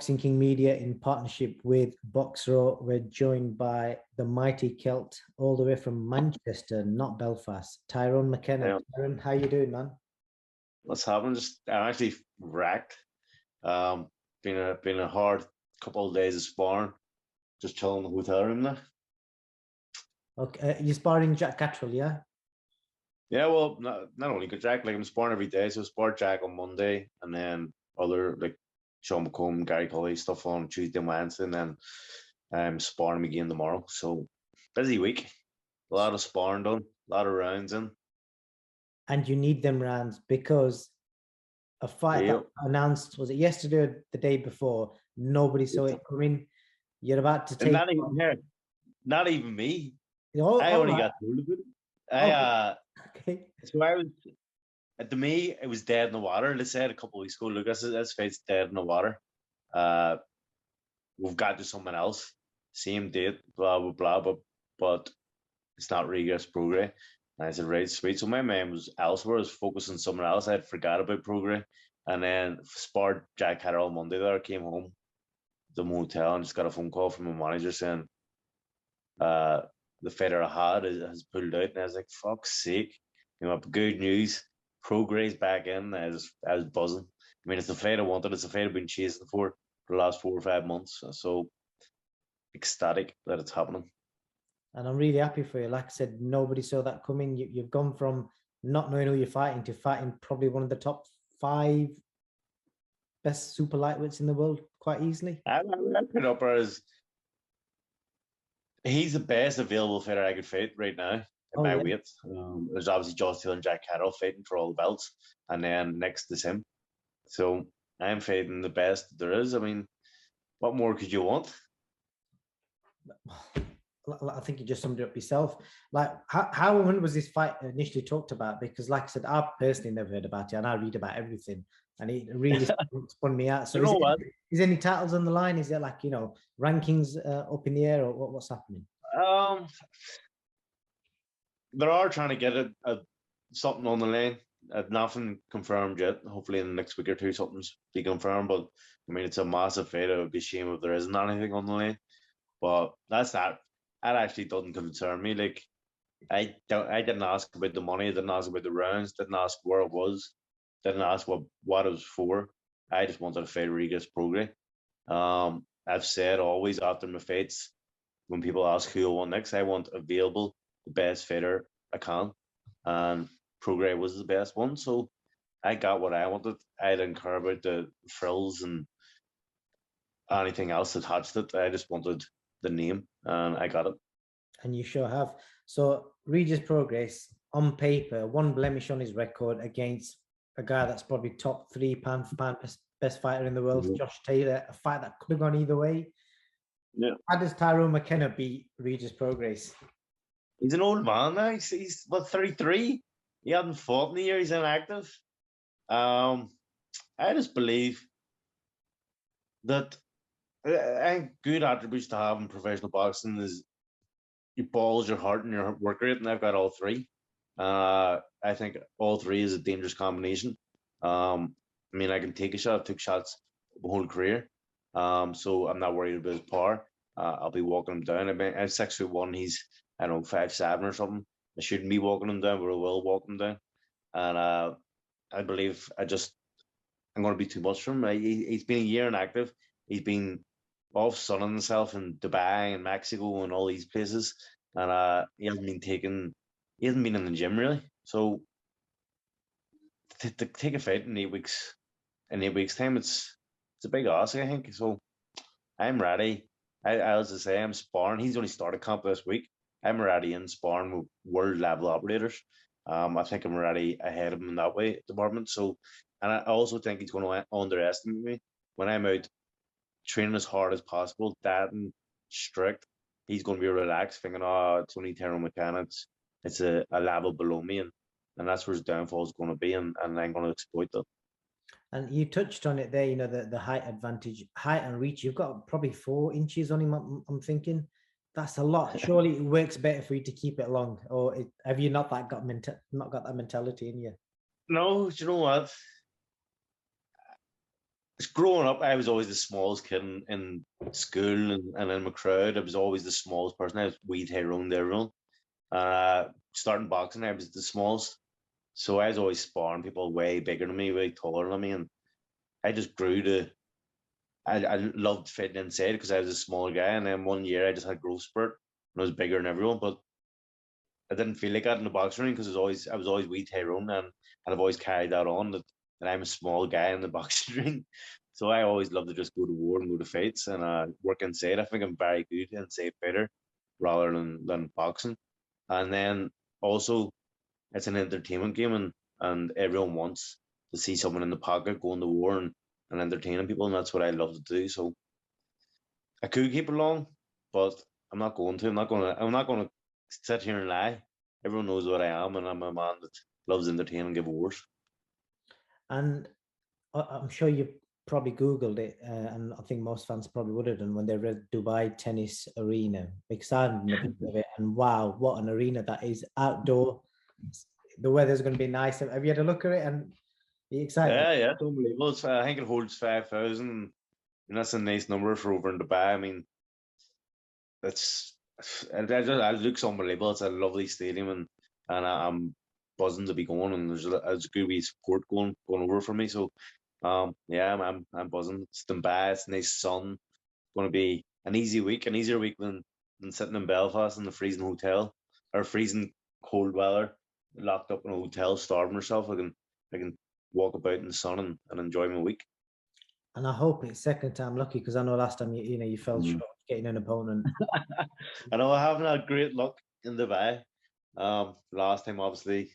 Boxing King Media in partnership with Boxro. We're joined by the mighty Celt all the way from Manchester, not Belfast. Tyrone McKenna. Yeah. Tyrone, how you doing, man? What's happened? I'm actually wrecked. Been a hard couple of days of sparring. Just chilling in the hotel room now. Okay, you're sparring Jack Cattrall, yeah? Yeah, well, not only good Jack, like I'm sparring every day. So I sparred Jack on Monday, and then other like Sean McComb, Gary Cully stuff on Tuesday and Wednesday, and then I'm sparring him again tomorrow. So busy week. A lot of sparring done, a lot of rounds in. And you need them rounds because a fight that announced, was it yesterday or the day before? Nobody saw it coming. You're about to take. Not even here. Not even me. Oh, I only got told about it. Okay. So I was, to me, it was dead in the water. They said a couple of weeks ago, look, this fight's dead in the water. We've got to someone else. Same date, blah, blah, blah, but it's not Regis, Prograis. And I said, right, sweet. So my mind was elsewhere. I was focused on someone else. I had forgot about Prograis. And then sparred Jack Cattrall on Monday there. Came home to the motel and just got a phone call from my manager saying, the fighter I had has pulled out. And I was like, fuck's sake. You know, good news. Prograis back in. I was buzzing. I mean, it's the fight I wanted. It's the fight I've been chasing for the last 4 or 5 months. So ecstatic that it's happening. And I'm really happy for you. Like I said, nobody saw that coming. You've gone from not knowing who you're fighting to fighting probably one of the top 5 best super lightweights in the world quite easily. I put it up as he's the best available fighter I could fight right now at my weight. There's obviously Josh Taylor and Jack Cattrall fighting for all the belts, and then next is him. So I'm fighting the best there is. I mean, what more could you want? I think you just summed it up yourself. Like, how when was this fight initially talked about? Because, like I said, I personally never heard about it, and I read about everything, and it really spun me out. So, is any titles on the line? Is there like rankings up in the air, or what's happening? There are trying to get something on the line. Nothing confirmed yet. Hopefully, in the next week or two, something's be confirmed. But I mean, it's a massive fight. It would be a shame if there isn't anything on the line. But that's that. That actually doesn't concern me. Like, I didn't ask about the money, didn't ask about the rounds, didn't ask where it was, didn't ask what it was for. I just wanted to fight Regis Prograis. I've said always after my fights, when people ask who I want next, I want available the best fighter I can, and Prograis was the best one. So I got what I wanted. I didn't care about the frills and anything else attached to it. I just wanted the name, and I got it. And you sure have. So Regis Prograis, on paper, one blemish on his record against a guy that's probably top 3 pound for pound best fighter in the world, Josh Taylor, a fight that could have gone either way. Yeah. How does Tyrone McKenna beat Regis Prograis? He's an old man now. He's what, 33? He hasn't fought in a year. He's inactive. I just believe that I think good attributes to have in professional boxing is your balls, your heart, and your work rate, and I've got all 3. I think all 3 is a dangerous combination. I mean, I can take a shot. I've took shots my whole career, so I'm not worried about his power. I'll be walking him down. I'm 6'1". He's 5'7" or something. I shouldn't be walking him down, but I will walk him down. And I believe I'm going to be too much for him. He's been a year inactive. He's been off sunning himself in Dubai and Mexico and all these places, and he hasn't been in the gym really. So to take a fight in 8 weeks, time, it's a big ask, I think. So I'm ready. As I say, I'm sparring. He's only started camp this week. I'm ready in sparring with world level operators. I think I'm ready ahead of him in that way department. So, and I also think he's going to underestimate me when I'm out training as hard as possible, that and strict. He's going to be relaxed, thinking, "Oh, it's only Tyrone McKenna. It's a level below me," and that's where his downfall is going to be, and I'm going to exploit that. And you touched on it there, the height advantage, height and reach. You've got probably 4 inches on him. I'm thinking that's a lot. Surely it works better for you to keep it long, or have you not got that mentality in you? No, do you know what? growing up, I was always the smallest kid in school and in my crowd. I was always the smallest person. I was wee Tyrone to everyone. Starting boxing, I was the smallest. So I was always sparring people way bigger than me, way taller than me. And I just grew to, I loved fitting inside because I was a smaller guy. And then one year I just had growth spurt and I was bigger than everyone. But I didn't feel like that in the boxing ring because I was always wee Tyrone and I've always carried that on that I'm a small guy in the boxing ring. So I always love to just go to war and go to fights and work inside. I think I'm very good inside fighter rather than boxing. And then also it's an entertainment game and everyone wants to see someone in the pocket going to war and entertaining people and that's what I love to do. So I could keep it long, but I'm not going to. I'm not gonna sit here and lie. Everyone knows what I am and I'm a man that loves entertaining and give wars. And I'm sure you probably Googled it, and I think most fans probably would have done when they read Dubai Tennis Arena, because I've never heard of it. And wow, what an arena that is, outdoor. The weather's going to be nice. Have you had a look at it? And are you excited? Yeah, it's unbelievable. I think it holds 5,000, and that's a nice number for over in Dubai. I mean, it looks unbelievable. It's a lovely stadium, and I'm buzzing to be going. And there's a good wee support going over for me. So, yeah, I'm buzzing. It's Dubai. It's nice sun. It's going to be an easier week than sitting in Belfast in the freezing hotel or freezing cold weather, locked up in a hotel, starving myself. I can walk about in the sun and enjoy my week. And I hope it's second time lucky, because I know last time you fell short getting an opponent. I know I haven't had great luck in Dubai. Last time obviously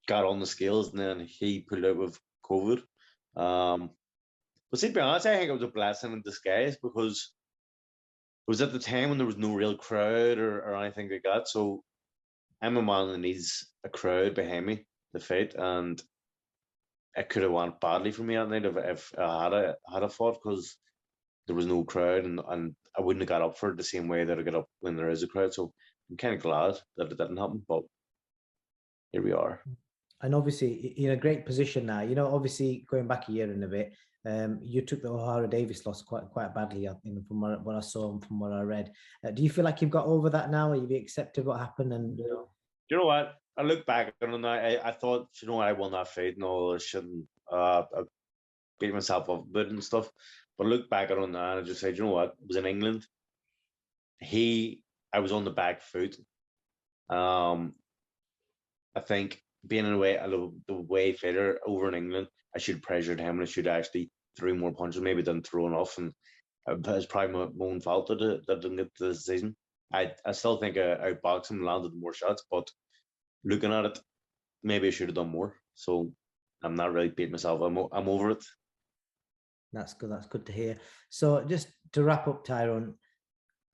got on the scales and then he pulled out with COVID. But to be honest, I think it was a blessing in disguise because it was at the time when there was no real crowd or anything like that. So I'm a man that needs a crowd behind me to fight, and it could have went badly for me that night if I had a fought because there was no crowd and I wouldn't have got up for it the same way that I get up when there is a crowd. So I'm kind of glad that it didn't happen, but here we are. And obviously, you're in a great position now. Obviously, going back a year and a bit, you took the Ohara Davis loss quite badly, from what I saw and from what I read. Do you feel like you've got over that now? Or you've accepted what happened? And you know what? I look back on it, I thought, I won that fight. No, I shouldn't. I beat myself up a bit and stuff. But I look back on it now and I just said, you know what? It was in England. I was on the back foot. I think being in the way fighter over in England, I should pressured him and I should actually throw more punches, maybe than throw enough. And it's probably my own fault that I didn't get the decision. I still think I outboxed him, landed more shots, but looking at it, maybe I should have done more. So I'm not really beating myself. I'm over it. That's good. That's good to hear. So just to wrap up, Tyrone,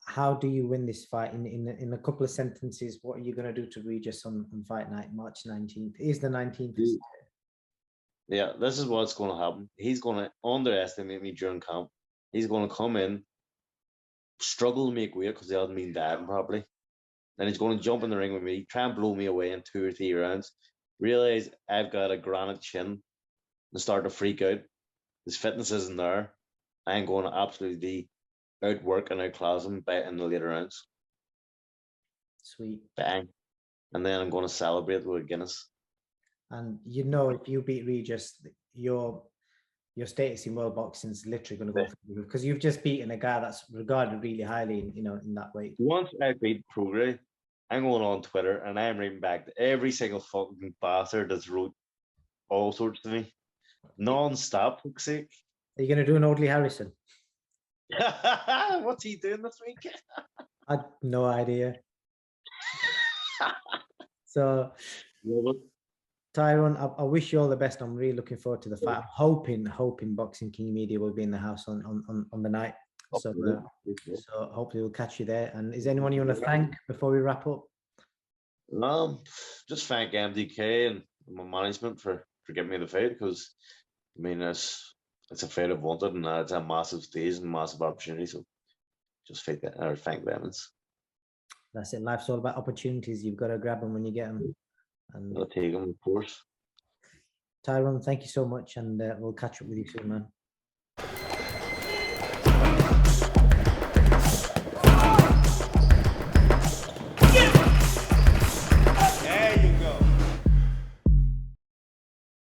how do you win this fight in a couple of sentences? What are you going to do to Regis on fight night, March 19th? Is the 19th? Yeah, this is what's going to happen. He's going to underestimate me during camp. He's going to come in, struggle to make weight because he hasn't been diving properly. Then he's going to jump in the ring with me, try and blow me away in 2 or 3 rounds. Realize I've got a granite chin and start to freak out. His fitness isn't there. I'm going to absolutely outwork and outclass him in the later rounds. Sweet. Bang. And then I'm going to celebrate with a Guinness. And if you beat Regis, your status in world boxing is literally going to go through, because you've just beaten a guy that's regarded really highly in that weight. Once I beat Prograis, I'm going on Twitter and I'm reading back to every single fucking bastard that's wrote all sorts to me. Non-stop, for fuck's sake. Are you going to do an Audley Harrison? What's he doing this week? I had no idea. So, Tyrone, I wish you all the best. I'm really looking forward to the fight. I'm hoping Boxing King Media will be in the house on the night. So hopefully we'll catch you there. And is anyone you want to thank before we wrap up? Just thank MDK and my management for giving me the fight, because I mean it's a fight I've wanted and it's a massive stage and massive opportunity. So just thank them. That's it. Life's all about opportunities. You've got to grab them when you get them. And I'll take them, of course. Tyrone, thank you so much, and we'll catch up with you soon, man.